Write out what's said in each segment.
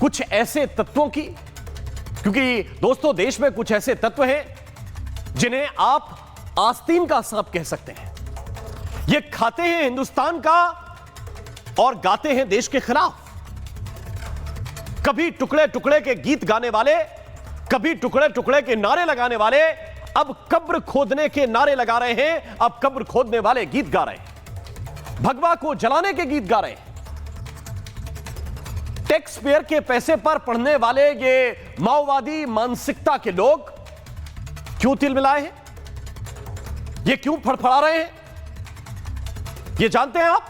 कुछ ऐसे तत्वों की, क्योंकि दोस्तों देश में कुछ ऐसे तत्व हैं जिन्हें आप आस्तीन का सांप कह सकते हैं। ये खाते हैं हिंदुस्तान का और गाते हैं देश के खिलाफ। कभी टुकड़े टुकड़े के गीत गाने वाले, कभी टुकड़े टुकड़े के नारे लगाने वाले, अब कब्र खोदने के नारे लगा रहे हैं, अब कब्र खोदने वाले गीत गा रहे हैं, भगवा को जलाने के गीत गा रहे हैं। टैक्स पेयर के पैसे पर पढ़ने वाले ये माओवादी मानसिकता के लोग क्यों तिलमिलाए हैं? ये क्यों फड़फड़ा रहे हैं? ये जानते हैं आप?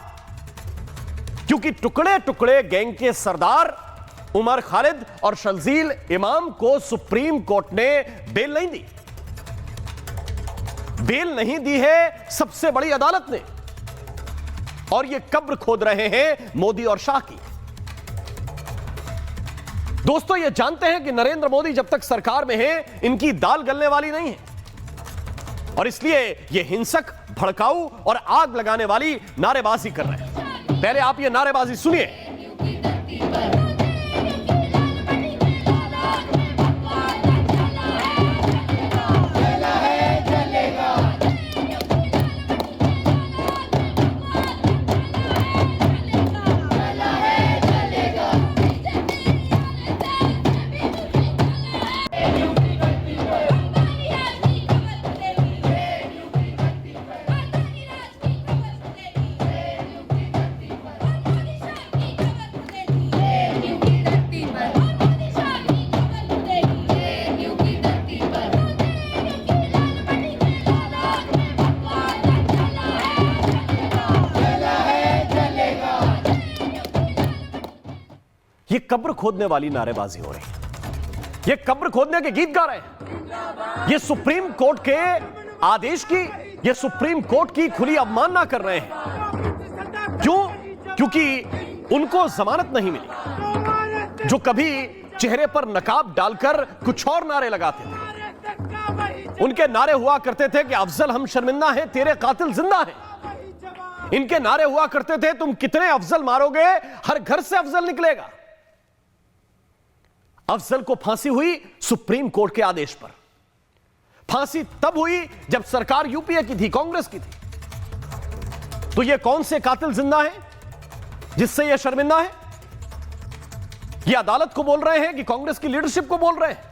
क्योंकि टुकड़े टुकड़े गैंग के सरदार उमर खालिद और शर्जील इमाम को सुप्रीम कोर्ट ने बेल नहीं दी। बेल नहीं दी है सबसे बड़ी अदालत ने, और ये कब्र खोद रहे हैं मोदी और शाह की। दोस्तों ये जानते हैं कि नरेंद्र मोदी जब तक सरकार में है इनकी दाल गलने वाली नहीं है, और इसलिए ये हिंसक, भड़काऊ और आग लगाने वाली नारेबाजी कर रहे हैं। पहले आप ये नारेबाजी सुनिए। ये कब्र खोदने वाली नारेबाजी हो रही है, ये कब्र खोदने के गीत गा रहे हैं, ये सुप्रीम कोर्ट के आदेश की, ये सुप्रीम कोर्ट की खुली अवमानना कर रहे हैं। क्यों? क्योंकि उनको जमानत नहीं मिली। जो कभी चेहरे पर नकाब डालकर कुछ और नारे लगाते थे, उनके नारे हुआ करते थे कि अफजल हम शर्मिंदा हैं, तेरे कातिल जिंदा हैं। इनके नारे हुआ करते थे तुम कितने अफजल मारोगे, हर घर से अफजल निकलेगा। अफजल को फांसी हुई सुप्रीम कोर्ट के आदेश पर। फांसी तब हुई जब सरकार यूपीए की थी, कांग्रेस की थी। तो ये कौन से कातिल जिंदा हैं जिससे ये शर्मिंदा है? ये अदालत को बोल रहे हैं कि कांग्रेस की लीडरशिप को बोल रहे हैं?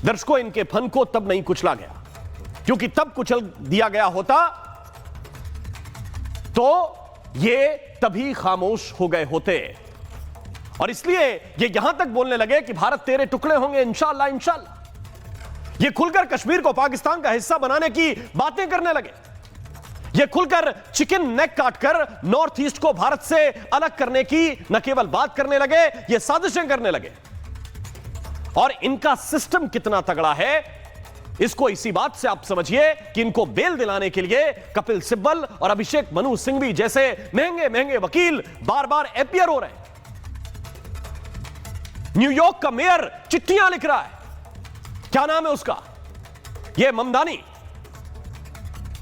दर्शकों, इनके फन को तब नहीं कुचला गया, क्योंकि तब कुचल दिया गया होता तो ये तभी खामोश हो गए होते। और इसलिए ये यहां तक बोलने लगे कि भारत तेरे टुकड़े होंगे इंशाअल्लाह इंशाअल्लाह। ये खुलकर कश्मीर को पाकिस्तान का हिस्सा बनाने की बातें करने लगे। ये खुलकर चिकन नेक काटकर नॉर्थ ईस्ट को भारत से अलग करने की न केवल बात करने लगे, ये साजिशें करने लगे। और इनका सिस्टम कितना तगड़ा है इसको इसी बात से आप समझिए कि इनको बेल दिलाने के लिए कपिल सिब्बल और अभिषेक मनु सिंघवी जैसे महंगे महंगे वकील बार बार अपीयर हो रहे हैं। न्यूयॉर्क का मेयर चिट्ठियां लिख रहा है, क्या नाम है उसका, ये ममदानी,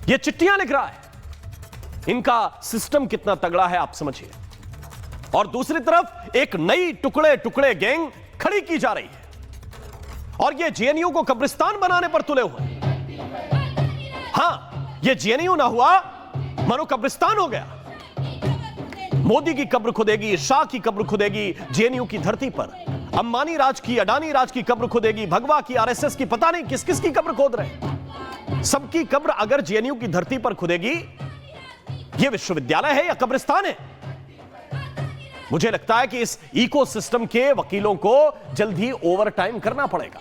ये चिट्ठियां लिख रहा है। इनका सिस्टम कितना तगड़ा है आप समझिए। और दूसरी तरफ एक नई टुकड़े टुकड़े गैंग खड़ी की जा रही है, और ये जेएनयू को कब्रिस्तान बनाने पर तुले हुए। हां, ये जेएनयू ना हुआ मानो कब्रिस्तान हो गया। मोदी की कब्र खुदेगी, शाह की कब्र खुदेगी जेएनयू की धरती पर, अंबानी राज की, अडानी राज की कब्र खुदेगी, भगवा की, आरएसएस की, पता नहीं किस किस की कब्र खोद रहे हैं। सबकी कब्र अगर जेएनयू की धरती पर खुदेगी, यह विश्वविद्यालय है या कब्रिस्तान है? मुझे लगता है कि इस इकोसिस्टम के वकीलों को जल्द ही ओवरटाइम करना पड़ेगा,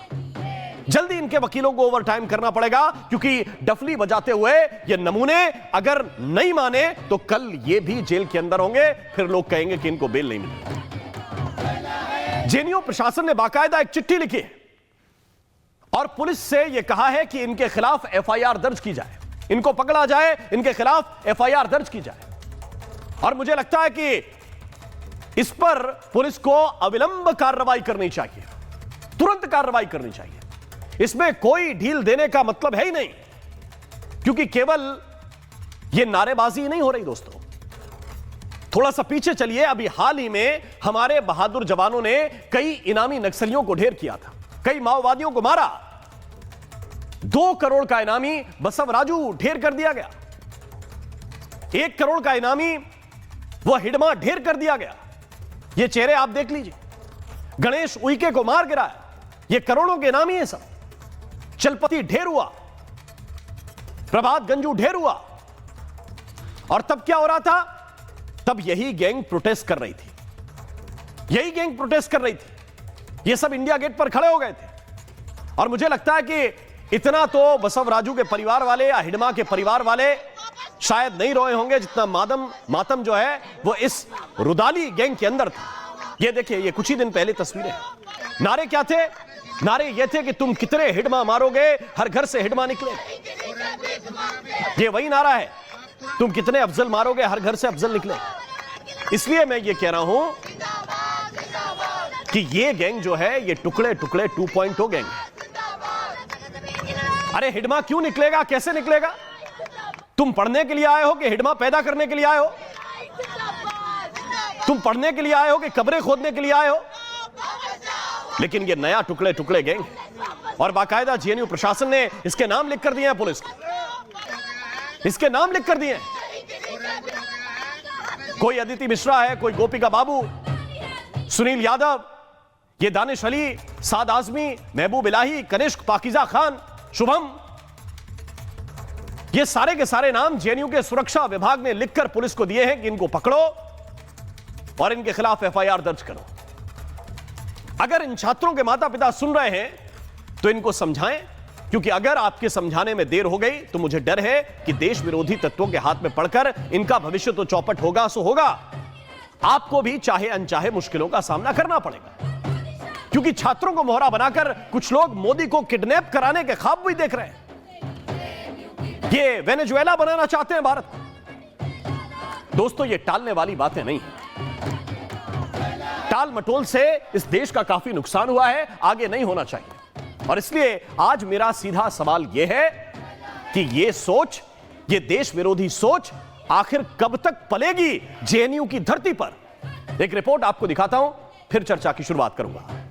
जल्दी इनके वकीलों को ओवरटाइम करना पड़ेगा, क्योंकि डफली बजाते हुए ये नमूने अगर नहीं माने तो कल ये भी जेल के अंदर होंगे, फिर लोग कहेंगे कि इनको बेल नहीं मिली। जेएनयू प्रशासन ने बाकायदा एक चिट्ठी लिखी है और पुलिस से यह कहा है कि इनके खिलाफ एफआईआर दर्ज की जाए, इनको पकड़ा जाए, इनके खिलाफ एफआईआर दर्ज की जाए। और मुझे लगता है कि इस पर पुलिस को अविलंब कार्रवाई करनी चाहिए, तुरंत कार्रवाई करनी चाहिए। इसमें कोई ढील देने का मतलब है ही नहीं, क्योंकि केवल यह नारेबाजी नहीं हो रही दोस्तों, थोड़ा सा पीछे चलिए, अभी हाल ही में हमारे बहादुर जवानों ने कई इनामी नक्सलियों को ढेर किया था, कई माओवादियों को मारा। 2 करोड़ का इनामी बसव राजू ढेर कर दिया गया। 1 करोड़ का इनामी वह हिडमा ढेर कर दिया गया। ये चेहरे आप देख लीजिए। गणेश उइके को मार गिराया, ये करोड़ों के इनामी है सब। चलपति ढेर हुआ, प्रभात गंजू ढेर हुआ। और तब क्या हो रहा था? तब यही गैंग प्रोटेस्ट कर रही थी, यही गैंग प्रोटेस्ट कर रही थी। ये सब इंडिया गेट पर खड़े हो गए थे। और मुझे लगता है कि इतना तो बसव राजू के परिवार वाले या हिडमा के परिवार वाले शायद नहीं रोए होंगे जितना मातम जो है वो इस रुदाली गैंग के अंदर था। ये देखिए, ये कुछ ही दिन पहले तस्वीरें। नारे क्या थे? नारे ये थे कि तुम कितने हिडमा मारोगे, हर घर से हिडमा निकले। ये वही नारा है, तुम कितने अफजल मारोगे, हर घर से अफजल निकले। इसलिए मैं ये कह रहा हूं कि ये गैंग जो है ये टुकड़े टुकड़े 2.0 गैंग है। अरे हिडमा क्यों निकलेगा, कैसे निकलेगा? तुम पढ़ने के लिए आए हो कि हिडमा पैदा करने के लिए आए हो? तुम पढ़ने के लिए आए हो कि कब्रें खोदने के लिए आए हो? लेकिन ये नया टुकड़े टुकड़े गैंग है। और बाकायदा जेएनयू प्रशासन ने इसके नाम लिख कर दिए हैं, पुलिस को इसके नाम लिख कर दिए हैं। कोई अदिति मिश्रा है, कोई गोपिका बाबू, सुनील यादव, ये दानिश अली, साद आजमी, महबूब इलाही, कनिष्क, पाकिजा खान, शुभम, ये सारे के सारे नाम जेएनयू के सुरक्षा विभाग ने लिखकर पुलिस को दिए हैं कि इनको पकड़ो और इनके खिलाफ एफआईआर दर्ज करो। अगर इन छात्रों के माता पिता सुन रहे हैं तो इनको समझाएं, क्योंकि अगर आपके समझाने में देर हो गई तो मुझे डर है कि देश विरोधी तत्वों के हाथ में पड़कर इनका भविष्य तो चौपट होगा सो होगा। आपको भी चाहे अनचाहे मुश्किलों का सामना करना पड़ेगा, क्योंकि छात्रों को मोहरा बनाकर कुछ लोग मोदी को किडनैप कराने के ख्वाब भी देख रहे हैं। ये वेनेजुएला बनाना चाहते हैं भारत। दोस्तों, ये टालने वाली बातें नहीं है। टाल मटोल से इस देश का काफी नुकसान हुआ है, आगे नहीं होना चाहिए। और इसलिए आज मेरा सीधा सवाल यह है कि ये सोच, ये देश विरोधी सोच आखिर कब तक पलेगी जेएनयू की धरती पर? एक रिपोर्ट आपको दिखाता हूं, फिर चर्चा की शुरुआत करूंगा।